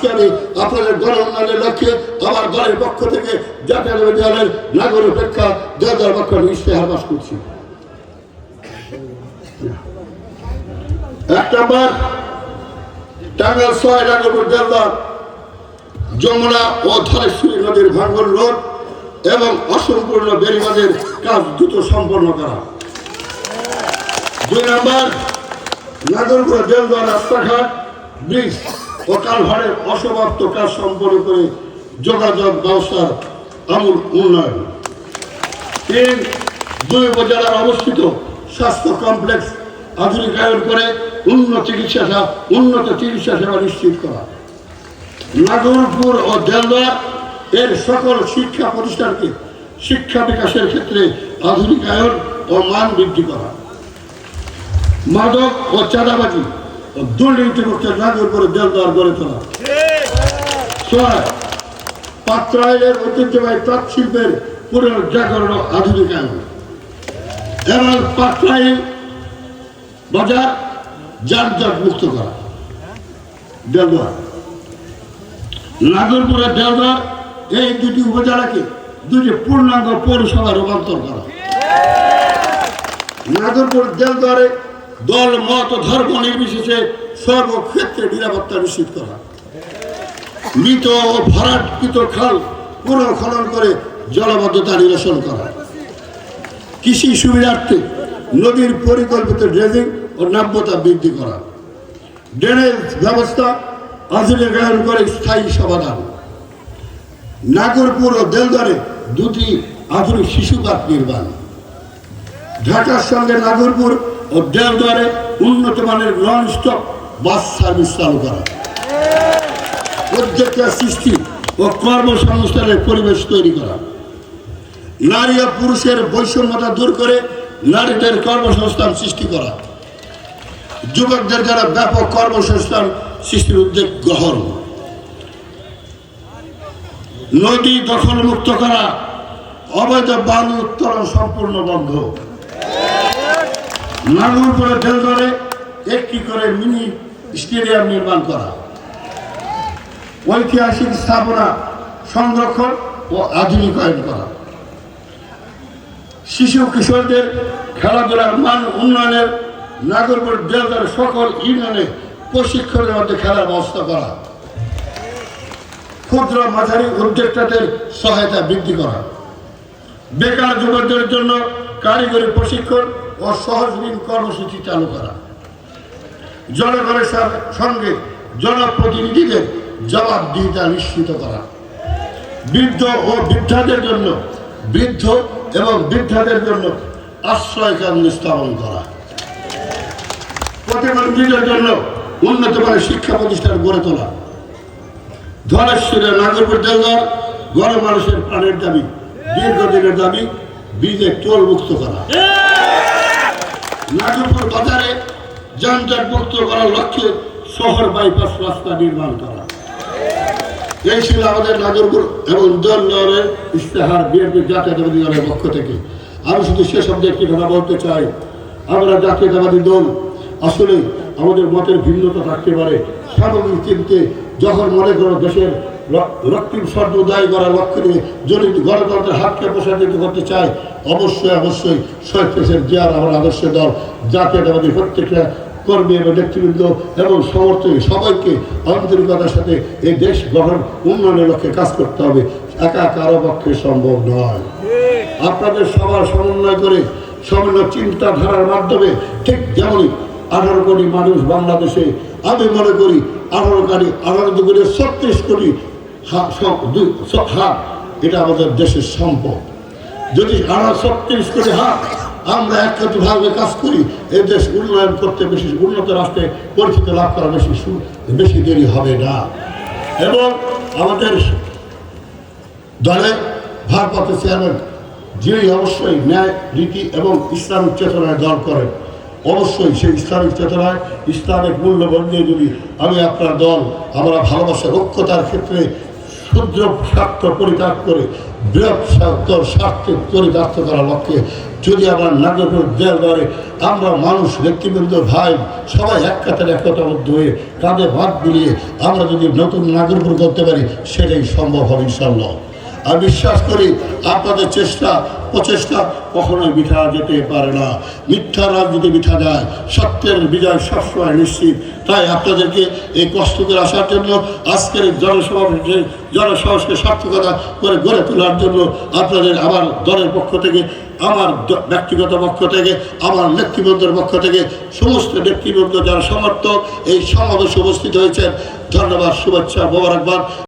আজকে আমি আপনাদের গণ উন্নয়নের লক্ষ্যে আমার দলের পক্ষ থেকে জাতীয়তাবাদী দলের নাগরিক অপেক্ষা দেওয়ার পক্ষ ইশতেহার পাশ করছি। 1 নম্বর, টাঙ্গাইল 6 নাগরপুর দেলদার যমুনা ও ধলেশ্বরী নদীর ভাঙ্গন রোড এবং অসম্পূর্ণ বেড়িবাঁধের কাজ দ্রুত সম্পন্ন করা। 2 নম্বর, নাগরপুর দেলদার রাস্তাঘাট ব্রিজ ও কালভারের অসমাপ্ত কাজ সম্পন্ন করে যোগাযোগ ব্যবস্থার আমূল উন্নয়ন। 3, 2 উপজেলার অবস্থিত স্বাস্থ্য কমপ্লেক্স আধুনিকায়ন করে উন্নত চিকিৎসা সেবা নিশ্চিত করা। নাগরপুর ও দেলদার এর সকল শিক্ষা প্রতিষ্ঠানকে শিক্ষা বিকাশের ক্ষেত্রে আধুনিকায়ন ও মান বৃদ্ধি করা। মাদক ও চাঁদাবাজি ও দুর্নীতিমুক্ত নাগরপুর দেলদার গড়ে তোলা। 6, পাত্রাইলের ঐতিহ্যবাহী তাঁত শিল্পের পুনর্জাগরণ ও আধুনিকায়ন এবং পাত্রাইল বাজার যানজট মুক্ত করা। দেলদার নাগরপুরের দেলদার এই 2টি উপজেলাকে 2টি পূর্ণাঙ্গ পৌরসভা রূপান্তর করা। নাগরপুর দেলদারে দল মত ধর্ম নির্বিশেষে সর্বক্ষেত্রে নিরাপত্তা নিশ্চিত করা। মৃত ও ভরাটকৃত খাল পুনঃখনন করে জলাবদ্ধতা নিরসন করা। কৃষি সুবিধার্থে নদীর পরিকল্পিত ড্রেজিং ও নাব্যতা বৃদ্ধি করা। ড্রেনেজ ব্যবস্থা আধুনিকায়ন করে স্থায়ী সমাধান। নাগরপুর ও দেলদারে 2টি আধুনিক শিশু পার্ক নির্মাণ। ঢাকার সঙ্গে নাগরপুর ও দেলদারে উন্নত মানের নন স্টপ বাস সার্ভিস চালু করা। উদ্যোক্তা সৃষ্টি ও কর্মসংস্থানের পরিবেশ তৈরি করা। নারী ও পুরুষের বৈষম্যতা দূর করে নারীদের কর্মসংস্থান সৃষ্টি করা। যুবকদের দ্বারা ব্যাপক কর্মসংস্থান সৃষ্টির উদ্যোগ গ্রহণ। নদী দখল মুক্ত করা, অবৈধ বালু উত্তোলন সম্পূর্ণ বন্ধ। নাগরপুরে দেলদারে 1টি করে মিনি স্টেডিয়াম নির্মাণ করা। ঐতিহাসিক স্থাপনা সংরক্ষণ ও আধুনিকায়ন করা। শিশু কিশোরদের খেলাধুলার মান উন্নয়নের নাগরপুর দেলদার সকল ইউনিয়নে প্রশিক্ষণের মধ্যে খেলার ব্যবস্থা করা। ক্ষুদ্র মাঝারি উদ্যোক্তাদের সহায়তা বৃদ্ধি করা। বেকার যুবকদের জন্য কারিগরি প্রশিক্ষণ ও সহজ ঋণ কর্মসূচি চালু করা। জনগণের সঙ্গে জনপ্রতিনিধিদের জবাবদিহিতা নিশ্চিত করা। বৃদ্ধ এবং বৃদ্ধাদের জন্য আশ্রয় কেন্দ্র স্থাপন করা। প্রতিবন্ধীদের জন্য উন্নত মানের শিক্ষা প্রতিষ্ঠান গড়ে তোলা। ধলেশ্বরের নাগরপুর দেলদার গণমানুষের প্রাণের দাবি, দীর্ঘদিনের দাবি, ব্রিজের টোল মুক্ত করা। নাগরপুর বাজারে যানজট মুক্ত করার লক্ষ্যে শহর বাইপাস রাস্তা নির্মাণ করা। এই ছিল আমাদের নাগরপুর এবং দেলদারের ইশতেহার বিএনপি জাতীয়তাবাদী দলের পক্ষ থেকে। আমি শুধু শেষ অব্দে একটি কথা বলতে চাই, আমরা জাতীয়তাবাদী দল আসলে আমাদের মতের ভিন্নতা থাকতে পারে, সামগ্রিক চিন্তে যখন মনে করো দেশের রক্তিম স্বর্ণ উদয় করার লক্ষ্য নিয়ে যদি গণতন্ত্রের হাতকে প্রসারিত করতে চাই, অবশ্যই শহীদ প্রেসিডেন্ট জিয়ার আমার আদর্শ দল জাতীয়তাবাদী প্রত্যেকটা কর্মী এবং নেতৃবৃন্দ এবং সমর্থক সবাইকে আন্তরিকতার সাথে এই দেশ গঠন উন্নয়নের লক্ষ্যে কাজ করতে হবে। একা কারো পক্ষে সম্ভব নয়। আপনাদের সবার সমন্বয় করে সমন্বয় চিন্তাধারার মাধ্যমে ঠিক যেমনই 18 কোটি মানুষ বাংলাদেশে, আমি মনে করি 18 দুগুণে 36 কোটি হাত, এটা আমাদের দেশের সম্পদ। যদি 36 কোটি হাত আমরা একত্রভাবে কাজ করি, এই দেশ উন্নয়ন করতে বেশি উন্নত রাষ্ট্রে পরিচিতি লাভ করা বেশি দেরি হবে না। এবং আমাদের দলের ভারপ্রাপ্ত চেয়ারম্যান যিনি অবশ্যই ন্যায় রীতি এবং ইসলামিক চেতনায় দল করেন, অবশ্যই সেই ইসলামিক চেতনায় ইসলামিক মূল্যবোধ নিয়ে যদি আমি আপনার দল আমরা ভালোবাসার ঐক্যতার ক্ষেত্রে ক্ষুদ্র স্বার্থ পরিত্যাগ করে বৃহৎ স্বার্থে চরিতার্থ করার লক্ষ্যে যদি আমরা নাগরপুর দেওয়ারে আমরা মানুষ ব্যক্তিবৃন্দ ভাই সবাই এক কাতারে একতাবদ্ধ হয়ে কাঁধে হাত মিলিয়ে আমরা যদি নতুন নাগরপুর করতে পারি সেটাই সম্ভব হবে ইনশাআল্লাহ। আর বিশ্বাস করি আপনাদের প্রচেষ্টা কখনোই বৃথা যেতে পারে না। মিথ্যা রাজনীতি বৃথা যায়, সত্যের বিজয় সবসময় নিশ্চিত। তাই আপনাদেরকে এই কষ্ট করে আসার জন্য, আজকের জনসমাবেশকে সার্থকতা করে গড়ে তোলার জন্য আপনাদের আমার দলের পক্ষ থেকে, আমার ব্যক্তিগত পক্ষ থেকে, আমার নেতৃবৃন্দের পক্ষ থেকে সমস্ত নেতৃবৃন্দ যারা সমর্থক এই সমাবেশে উপস্থিত হয়েছেন, ধন্যবাদ, শুভেচ্ছা, মোবারকবাদ।